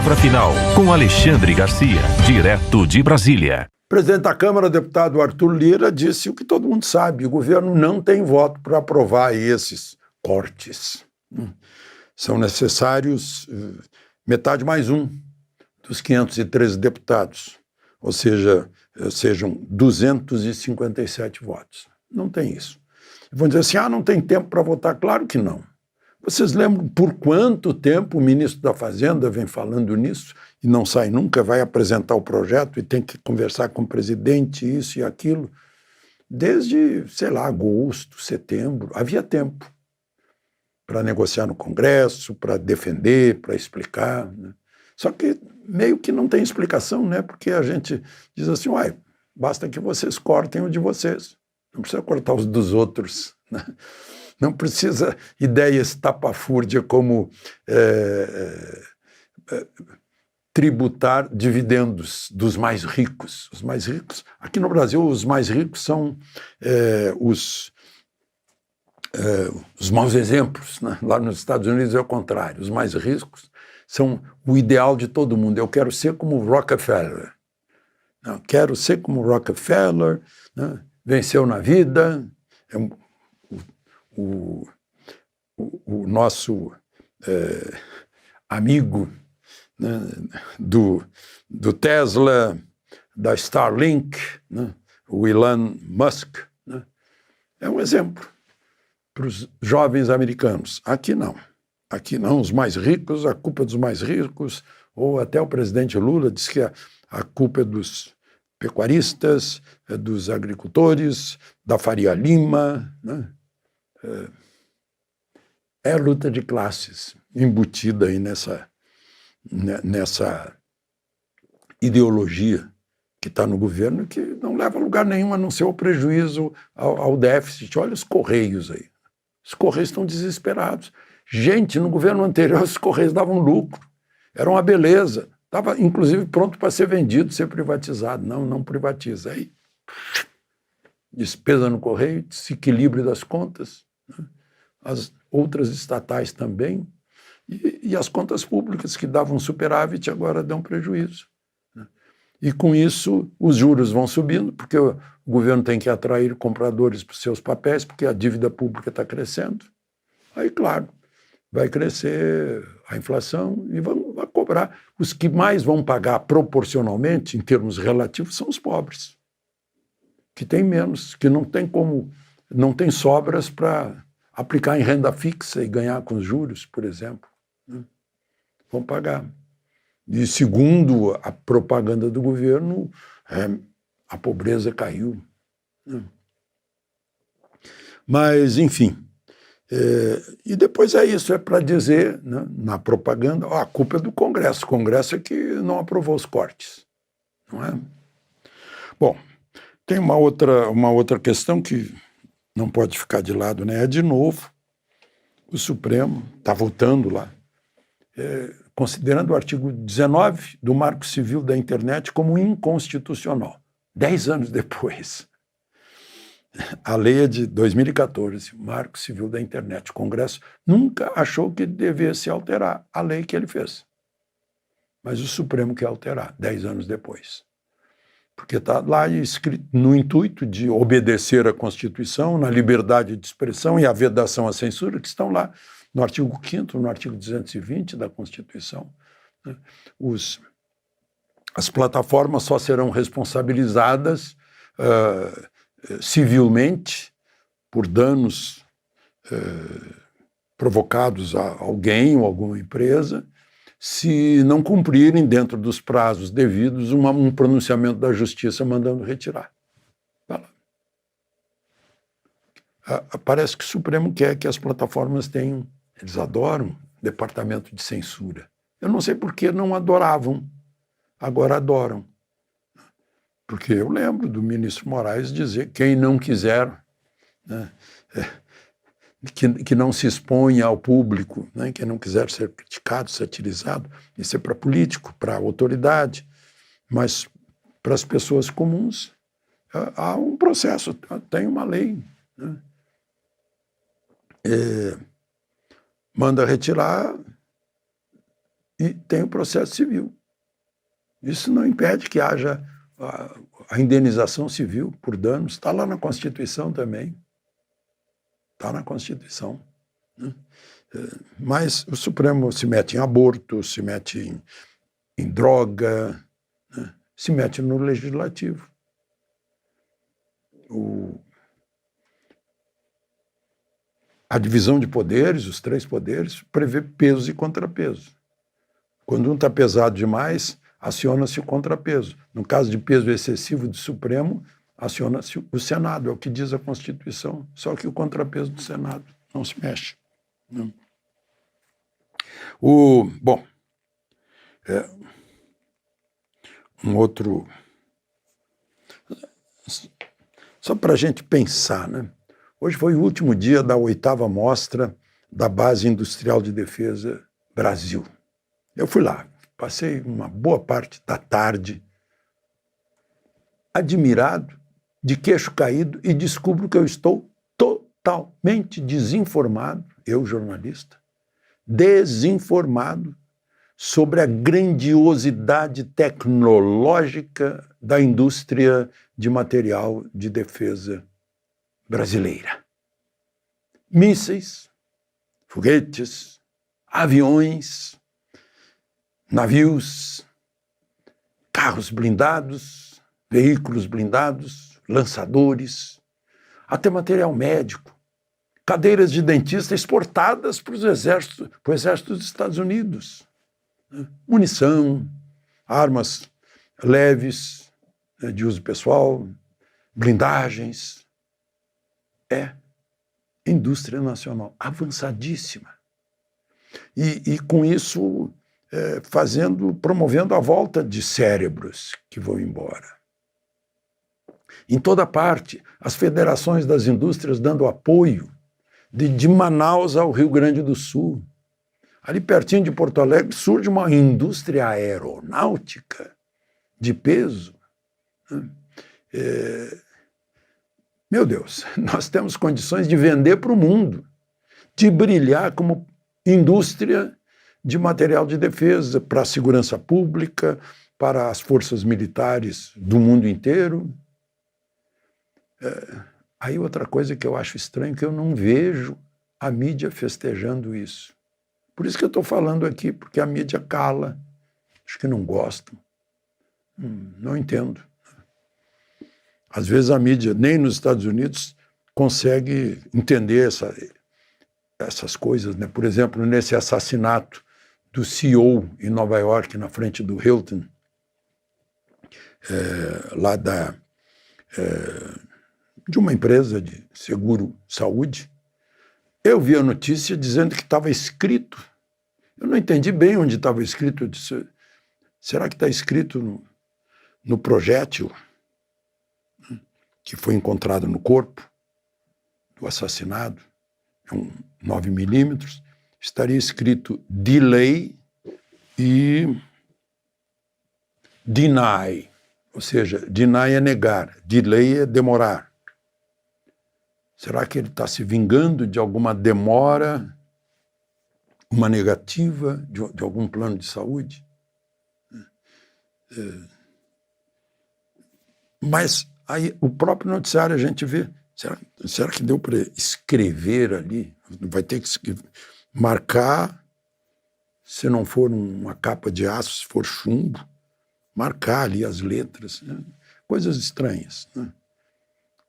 Palavra Final, com Alexandre Garcia, direto de Brasília. O presidente da Câmara, deputado Arthur Lira, disse o que todo mundo sabe: o governo não tem voto para aprovar esses cortes. São necessários metade mais um dos 513 deputados, ou seja, sejam 257 votos. Não tem isso. Vão dizer assim, não tem tempo para votar? Claro que não. Vocês lembram por quanto tempo o ministro da Fazenda vem falando nisso e não sai nunca, vai apresentar o projeto e tem que conversar com o presidente, isso e aquilo? Desde, sei lá, agosto, setembro, havia tempo para negociar no Congresso, para defender, para explicar, né? Só que meio que não tem explicação, né? Porque a gente diz assim, basta que vocês cortem o de vocês, não precisa cortar os dos outros, né? Não precisa ideias estapafúrdia como tributar dividendos dos mais ricos. Os mais ricos, aqui no Brasil, os mais ricos são os maus exemplos, né? Lá nos Estados Unidos é o contrário. Os mais ricos são o ideal de todo mundo. Eu quero ser como Rockefeller. Não, quero ser como Rockefeller, né? Venceu na vida. O nosso amigo, né, do Tesla, da Starlink, né, o Elon Musk, né, é um exemplo para os jovens americanos. Aqui não. Aqui não, os mais ricos, a culpa é dos mais ricos, ou até o presidente Lula diz que a culpa é dos pecuaristas, é dos agricultores, da Faria Lima, né? É a luta de classes embutida aí nessa ideologia que está no governo, que não leva a lugar nenhum a não ser o prejuízo ao déficit. Olha os Correios aí. Os Correios estão desesperados. Gente, no governo anterior os Correios davam lucro, era uma beleza, estava inclusive pronto para ser vendido, ser privatizado. Não privatiza. Aí, despesa no Correio, desequilíbrio das contas, né? As outras estatais também, e as contas públicas que davam superávit agora dão prejuízo, né? E com isso os juros vão subindo, porque o governo tem que atrair compradores para os seus papéis, porque a dívida pública está crescendo. Aí, claro, vai crescer a inflação e vai cobrar. Os que mais vão pagar proporcionalmente, em termos relativos, são os pobres, que têm menos, que não tem sobras para aplicar em renda fixa e ganhar com os juros, por exemplo, né? Vão pagar. E segundo a propaganda do governo, a pobreza caiu, né? Mas, enfim, e depois é isso, é para dizer, né, na propaganda, a culpa é do Congresso. O Congresso é que não aprovou os cortes, não é? Bom, tem uma outra questão que não pode ficar de lado, né? De novo, o Supremo está votando lá, considerando o artigo 19 do Marco Civil da Internet como inconstitucional. 10 anos depois. A lei é de 2014, Marco Civil da Internet. O Congresso nunca achou que devesse alterar a lei que ele fez. Mas o Supremo quer alterar, 10 anos depois. Porque está lá escrito no intuito de obedecer à Constituição, na liberdade de expressão e à vedação à censura, que estão lá no artigo 5º, no artigo 220 da Constituição, né? As plataformas só serão responsabilizadas civilmente por danos provocados a alguém ou alguma empresa, se não cumprirem, dentro dos prazos devidos, um pronunciamento da Justiça mandando retirar. Parece que o Supremo quer que as plataformas tenham, eles adoram departamento de censura. Eu não sei por que não adoravam, agora adoram. Porque eu lembro do ministro Moraes dizer que quem não quiser, né, que não se exponha ao público, né, que não quiser ser criticado, satirizado, isso é para político, para autoridade, mas para as pessoas comuns há um processo, tem uma lei, né? Manda retirar, e tem o processo civil. Isso não impede que haja a indenização civil por danos. Está lá na Constituição também. Está na Constituição. Né? Mas o Supremo se mete em aborto, se mete em droga, né? Se mete no legislativo. A divisão de poderes, os 3 poderes, prevê pesos e contrapesos. Quando um está pesado demais, aciona-se o contrapeso. No caso de peso excessivo do Supremo, aciona-se o Senado, é o que diz a Constituição, só que o contrapeso do Senado não se mexe. Né? Bom, um outro... Só para a gente pensar, né? Hoje foi o último dia da 8ª mostra da Base Industrial de Defesa Brasil. Eu fui lá, passei uma boa parte da tarde admirado, de queixo caído, e descubro que eu estou totalmente desinformado, eu jornalista, desinformado sobre a grandiosidade tecnológica da indústria de material de defesa brasileira. Mísseis, foguetes, aviões, navios, carros blindados, veículos blindados, lançadores, até material médico, cadeiras de dentista exportadas para o exército dos Estados Unidos, né? Munição, armas leves, né, de uso pessoal, blindagens. É indústria nacional avançadíssima. E com isso promovendo a volta de cérebros que vão embora. Em toda parte, as federações das indústrias dando apoio, de Manaus ao Rio Grande do Sul. Ali pertinho de Porto Alegre surge uma indústria aeronáutica de peso. Meu Deus, nós temos condições de vender para o mundo, de brilhar como indústria de material de defesa para a segurança pública, para as forças militares do mundo inteiro. Aí outra coisa que eu acho estranho, que eu não vejo a mídia festejando isso. Por isso que eu estou falando aqui, porque a mídia cala. Acho que não gostam. Não entendo. Às vezes a mídia, nem nos Estados Unidos, consegue entender essas coisas, né? Por exemplo, nesse assassinato do CEO em Nova York, na frente do Hilton, lá de uma empresa de seguro-saúde, eu vi a notícia dizendo que estava escrito. Eu não entendi bem onde estava escrito. Eu disse, será que está escrito no projétil que foi encontrado no corpo do assassinado? É um 9mm. Estaria escrito delay e deny. Ou seja, deny é negar, delay é demorar. Será que ele está se vingando de alguma demora, uma negativa de algum plano de saúde? Mas aí o próprio noticiário a gente vê, será que deu para escrever ali? Vai ter que marcar, se não for uma capa de aço, se for chumbo, marcar ali as letras, né? Coisas estranhas, né?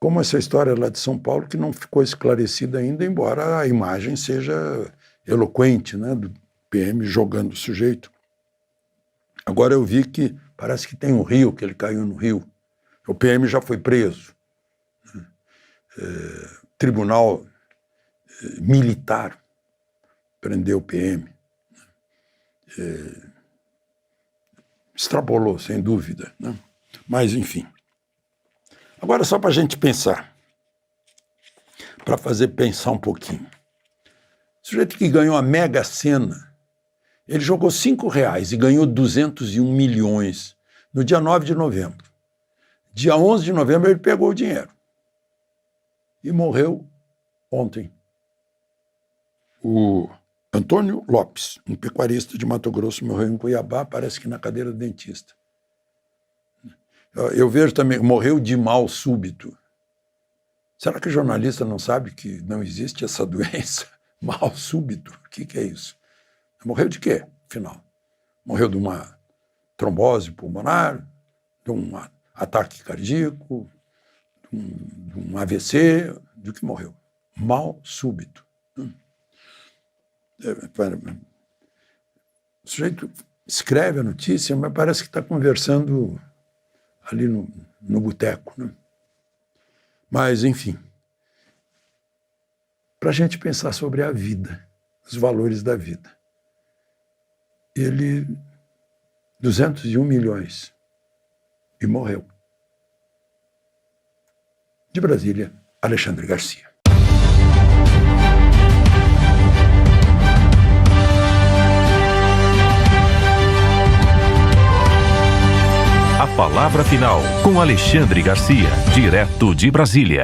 Como essa história lá de São Paulo, que não ficou esclarecida ainda, embora a imagem seja eloquente, né, do PM jogando o sujeito. Agora eu vi que parece que tem um rio, que ele caiu no rio. O PM já foi preso. Tribunal militar prendeu o PM. Extrapolou, sem dúvida, né? Mas, enfim. Agora, só para a gente pensar, para fazer pensar um pouquinho. O sujeito que ganhou a Mega Sena, ele jogou R$5 e ganhou 201 milhões no dia 9 de novembro. Dia 11 de novembro ele pegou o dinheiro e morreu ontem. O Antônio Lopes, um pecuarista de Mato Grosso, morreu em Cuiabá, parece que na cadeira do dentista. Eu vejo também, morreu de mal súbito. Será que o jornalista não sabe que não existe essa doença? Mal súbito? O que é isso? Morreu de quê, afinal? Morreu de uma trombose pulmonar, de um ataque cardíaco, de um AVC, do que morreu? Mal súbito. O sujeito escreve a notícia, mas parece que está conversando ali no boteco, né? Mas, enfim, para a gente pensar sobre a vida, os valores da vida. Ele, 201 milhões, e morreu. De Brasília, Alexandre Garcia. A palavra final com Alexandre Garcia, direto de Brasília.